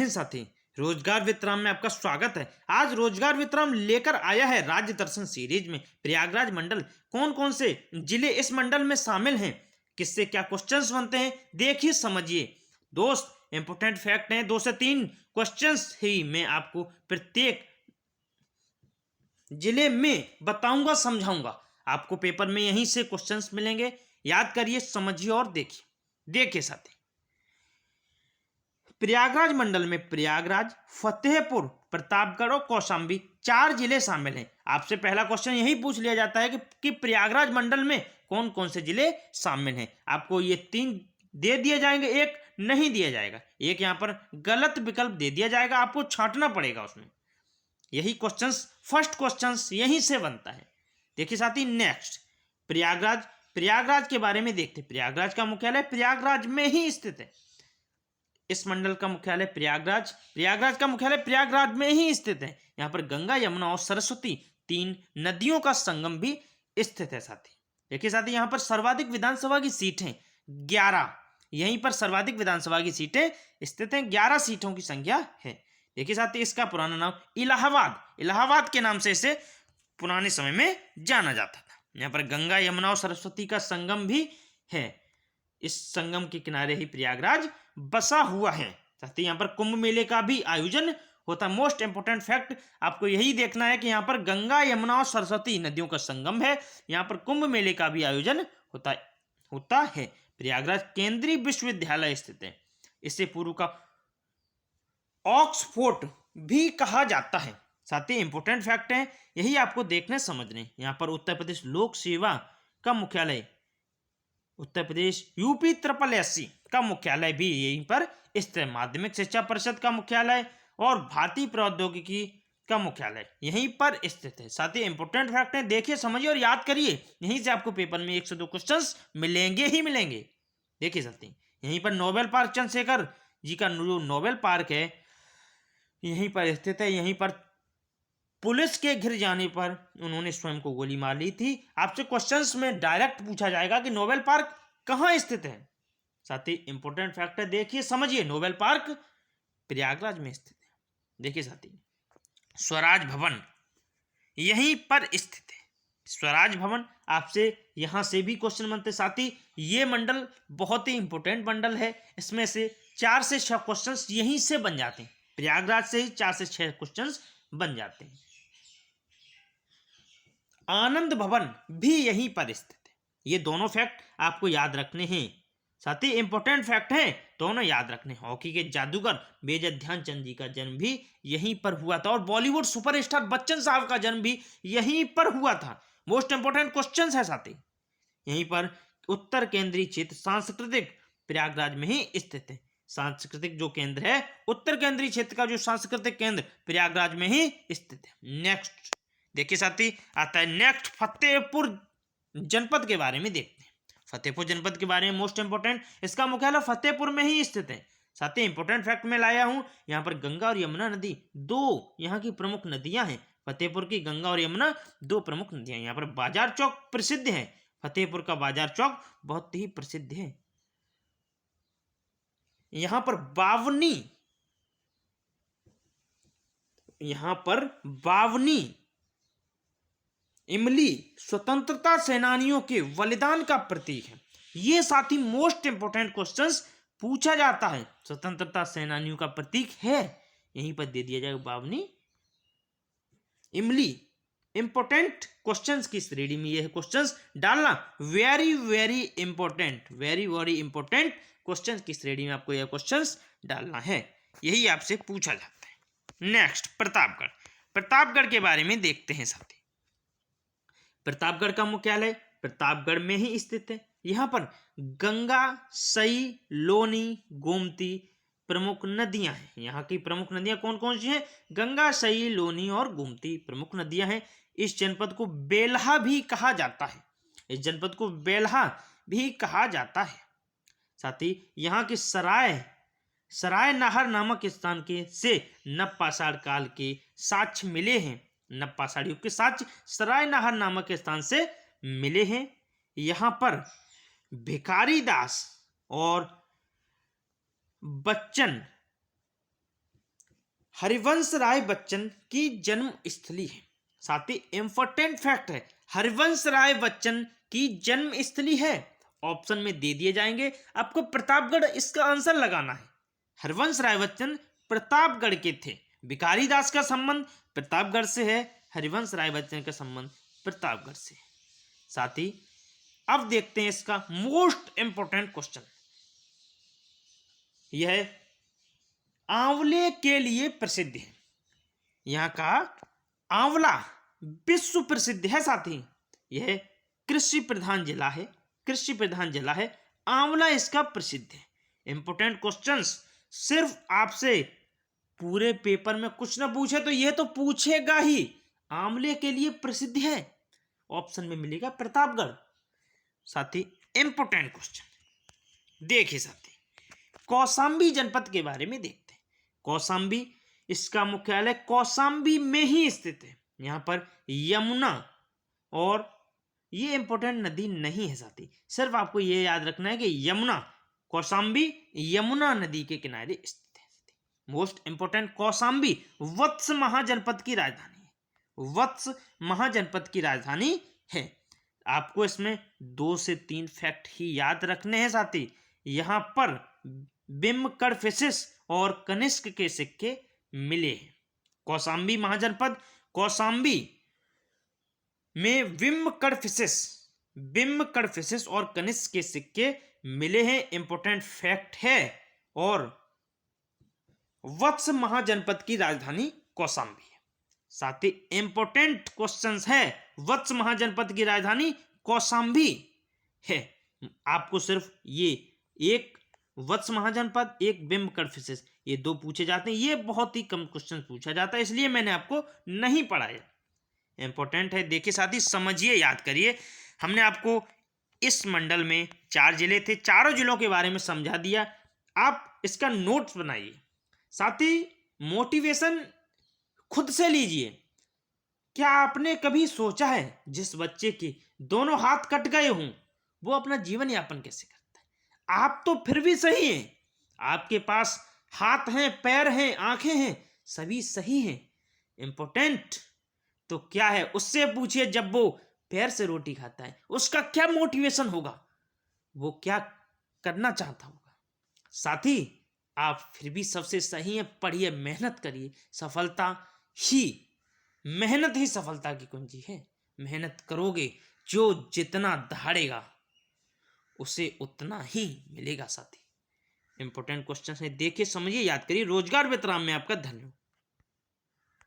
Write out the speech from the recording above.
दिन साथी, रोजगार वित्राम में आपका स्वागत है। आज रोजगार वित्राम लेकर आया है राज्य दर्शन सीरीज में प्रयागराज मंडल। कौन कौन से जिले इस मंडल में शामिल हैं, किससे क्या क्वेश्चंस बनते हैं, देखिए समझिए दोस्त। इंपोर्टेंट फैक्ट है, 2 से 3 क्वेश्चंस ही मैं आपको प्रत्येक जिले में बताऊंगा, समझाऊंगा। आपको पेपर में यहीं से क्वेश्चंस मिलेंगे, याद करिए, समझिए और देखिए साथी। प्रयागराज मंडल में प्रयागराज, फतेहपुर, प्रतापगढ़ और कौशाम्बी 4 जिले शामिल हैं। आपसे पहला क्वेश्चन यही पूछ लिया जाता है कि प्रयागराज मंडल में कौन कौन से जिले शामिल हैं। आपको ये 3 दे दिए जाएंगे, एक नहीं दिया जाएगा, एक यहाँ पर गलत विकल्प दे दिया जाएगा, आपको छांटना पड़ेगा उसमें। यही क्वेश्चंस, फर्स्ट क्वेश्चंस यहीं से बनता है। देखिए साथी, नेक्स्ट प्रयागराज के बारे में देखते हैं। प्रयागराज का मुख्यालय प्रयागराज में ही स्थित है। इस मंडल का मुख्यालय प्रयागराज का मुख्यालय प्रयागराज में ही स्थित है। यहाँ पर गंगा, यमुना और सरस्वती 3 नदियों का संगम भी स्थित है साथी। देखिए साथी, यहाँ पर सर्वाधिक विधानसभा की सीटें 11, यहीं पर सर्वाधिक विधानसभा की सीटें स्थित हैं, 11 सीटों की संख्या है। देखिए साथी, इसका पुराना नाम इलाहाबाद के नाम से इसे पुराने समय में जाना जाता था। यहाँ पर गंगा, यमुना और सरस्वती का संगम भी है। इस संगम के किनारे ही प्रयागराज बसा हुआ है। साथ ही यहाँ पर कुंभ मेले का भी आयोजन होता है। मोस्ट इंपोर्टेंट फैक्ट आपको यही देखना है कि यहाँ पर गंगा, यमुना और सरस्वती नदियों का संगम है। यहाँ पर कुंभ मेले का भी आयोजन होता है। प्रयागराज केंद्रीय विश्वविद्यालय स्थित है। इसे पूर्व का ऑक्सफोर्ड भी कहा जाता है। साथ ही इंपोर्टेंट फैक्ट है, यही आपको देखने समझने। यहाँ पर उत्तर प्रदेश लोक सेवा का मुख्यालय, उत्तर प्रदेश यूपी SSS का मुख्यालय भी यहीं पर स्थित है। माध्यमिक शिक्षा परिषद का मुख्यालय और भारतीय प्रौद्योगिकी का मुख्यालय यहीं पर स्थित है। साथ ही इंपोर्टेंट फैक्ट है, देखिए समझिए और याद करिए। यहीं से आपको पेपर में 1 से 2 क्वेश्चंस मिलेंगे ही मिलेंगे। देखिए साथी, यहीं पर नोबेल पार्क चंद्रशेखर जी का जो नोबेल पार्क है यहीं पर स्थित है। यहीं पर पुलिस के घिर जाने पर उन्होंने स्वयं को गोली मार ली थी। आपसे क्वेश्चंस में डायरेक्ट पूछा जाएगा कि नोबेल पार्क कहां स्थित है। साथ ही इंपोर्टेंट फैक्टर देखिए समझिए, नोबेल पार्क प्रयागराज में स्थित है। देखिए साथी, स्वराज भवन यहीं पर स्थित है। स्वराज भवन, आपसे यहां से भी क्वेश्चन बनते। साथी, ये मंडल बहुत ही इंपोर्टेंट मंडल है। इसमें से 4 से 6 क्वेश्चंस यहीं से बन जाते हैं। प्रयागराज से ही 4 से 6 क्वेश्चंस बन जाते हैं। आनंद भवन भी यहीं पर स्थित है। ये दोनों फैक्ट आपको याद रखने हैं। साथ ही इंपोर्टेंट फैक्ट हैं, दोनों याद रखने। हॉकी के जादूगर मेजर ध्यानचंद जी का जन्म भी यहीं पर हुआ था और बॉलीवुड सुपरस्टार बच्चन साहब का जन्म भी यहीं पर हुआ था। मोस्ट इंपोर्टेंट क्वेश्चन है साथी। यहीं पर उत्तर केंद्रीय क्षेत्र सांस्कृतिक प्रयागराज में ही स्थित है। सांस्कृतिक जो केंद्र है, उत्तर केंद्रीय क्षेत्र का जो सांस्कृतिक केंद्र प्रयागराज में ही स्थित है। नेक्स्ट देखिए साथी, आता है नेक्स्ट फतेहपुर जनपद के बारे में देखते हैं। फतेहपुर जनपद के बारे में मोस्ट इंपोर्टेंट, इसका मुख्यालय फतेहपुर में ही स्थित है। साथ ही इंपोर्टेंट फैक्ट में लाया हूं, यहाँ पर गंगा और यमुना नदी 2 यहाँ की प्रमुख नदियां हैं। फतेहपुर की गंगा और यमुना 2 प्रमुख नदियां। यहाँ पर बाजार चौक प्रसिद्ध है। फतेहपुर का बाजार चौक बहुत ही प्रसिद्ध है। यहाँ पर बावनी इमली स्वतंत्रता सेनानियों के बलिदान का प्रतीक है। ये साथी मोस्ट इंपोर्टेंट क्वेश्चंस पूछा जाता है। स्वतंत्रता सेनानियों का प्रतीक है, यहीं पर दे दिया जाएगा बावनी इमली। इंपोर्टेंट क्वेश्चंस की श्रेणी में यह क्वेश्चंस डालना very very important, very very important questions की श्रेणी में आपको यह क्वेश्चंस डालना है। यही आपसे पूछा जाता है। नेक्स्ट प्रतापगढ़ के बारे में देखते हैं साथी। प्रतापगढ़ का मुख्यालय प्रतापगढ़ में ही स्थित है। यहाँ पर गंगा, सई, लोनी, गोमती प्रमुख नदियां हैं। यहाँ की प्रमुख नदियां कौन कौन सी हैं? गंगा, सई, लोनी और गोमती प्रमुख नदियां हैं। इस जनपद को बेल्हा भी कहा जाता है। साथ ही यहाँ की सराय नाहर नामक स्थान के से नवपाषाण काल के साक्ष्य मिले हैं। नवपाषाण युग के साक्ष्य सराय नाहर नामक स्थान से मिले हैं। यहाँ पर भिखारी दास और बच्चन हरिवंश राय बच्चन की जन्म स्थली है। साथ ही इंपॉर्टेंट फैक्ट है, हरिवंश राय बच्चन की जन्म स्थली है। ऑप्शन में दे दिए जाएंगे, आपको प्रतापगढ़ इसका आंसर लगाना है। हरिवंश राय बच्चन प्रतापगढ़ के थे। भिखारी दास का संबंध प्रतापगढ़ से है, हरिवंश राय बच्चन का संबंध प्रतापगढ़ से। साथ ही अब देखते हैं इसका मोस्ट इंपोर्टेंट क्वेश्चन। यह आंवले के लिए प्रसिद्ध है। यहाँ का आंवला विश्व प्रसिद्ध है। साथ ही यह कृषि प्रधान जिला है, कृषि प्रधान जिला है, आंवला इसका प्रसिद्ध है। इंपोर्टेंट क्वेश्चंस सिर्फ आपसे पूरे पेपर में कुछ ना पूछे तो यह तो पूछेगा ही, आंवले के लिए प्रसिद्ध है, ऑप्शन में मिलेगा प्रतापगढ़। साथी इंपोर्टेंट क्वेश्चन देखिए साथी, कौशाम्बी जनपद के बारे में देखते हैं। कौशाम्बी इसका मुख्यालय कौशाम्बी में ही स्थित है। यहाँ पर यमुना, और ये इंपोर्टेंट नदी नहीं है साथी, सिर्फ आपको ये याद रखना है कि यमुना, कौशाम्बी यमुना नदी के किनारे स्थित है। मोस्ट इंपोर्टेंट, कौशाम्बी वत्स महाजनपद की राजधानी है, वत्स महाजनपद की राजधानी है। आपको इसमें 2 से 3 फैक्ट ही याद रखने हैं साथी। यहाँ पर बिम्बकड़फिसिस और कनिष्क के सिक्के मिले हैं। कौशाम्बी महाजनपद, कौशाम्बी में बिम्बकड़फिसिस और कनिष्क के सिक्के मिले हैं, इंपोर्टेंट फैक्ट है। और वत्स महाजनपद की राजधानी कौशाम्बी है। साथ ही इंपोर्टेंट क्वेश्चंस है, वत्स महाजनपद की राजधानी कौशाम्बी है। आपको सिर्फ ये एक वत्स महाजनपद, एक बिम्बकड़फिसिस, ये 2 पूछे जाते हैं। ये बहुत ही कम क्वेश्चन पूछा जाता है, इसलिए मैंने आपको नहीं पढ़ाया। इंपॉर्टेंट है, देखिए साथी, समझिए, याद करिए। हमने आपको इस मंडल में 4 जिले थे, चारों जिलों के बारे में समझा दिया। आप इसका नोट्स बनाइए। साथ ही मोटिवेशन खुद से लीजिए। क्या आपने कभी सोचा है जिस बच्चे के दोनों हाथ कट गए हों वो अपना जीवन यापन कैसे करता है? आप तो फिर भी सही हैं, आपके पास हाथ हैं, पैर हैं, आंखें हैं, सभी सही हैं। इंपॉर्टेंट तो क्या है उससे पूछिए, जब वो पैर से रोटी खाता है उसका क्या मोटिवेशन होगा, वो क्या करना चाहता होगा। साथी आप फिर भी सबसे सही हैं, पढ़िए, मेहनत करिए, मेहनत ही सफलता की कुंजी है। मेहनत करोगे, जो जितना दहाड़ेगा उसे उतना ही मिलेगा। साथी इंपॉर्टेंट क्वेश्चन है, देखिए, समझिए, याद करिए। रोजगार वितरण में आपका धन्यवाद।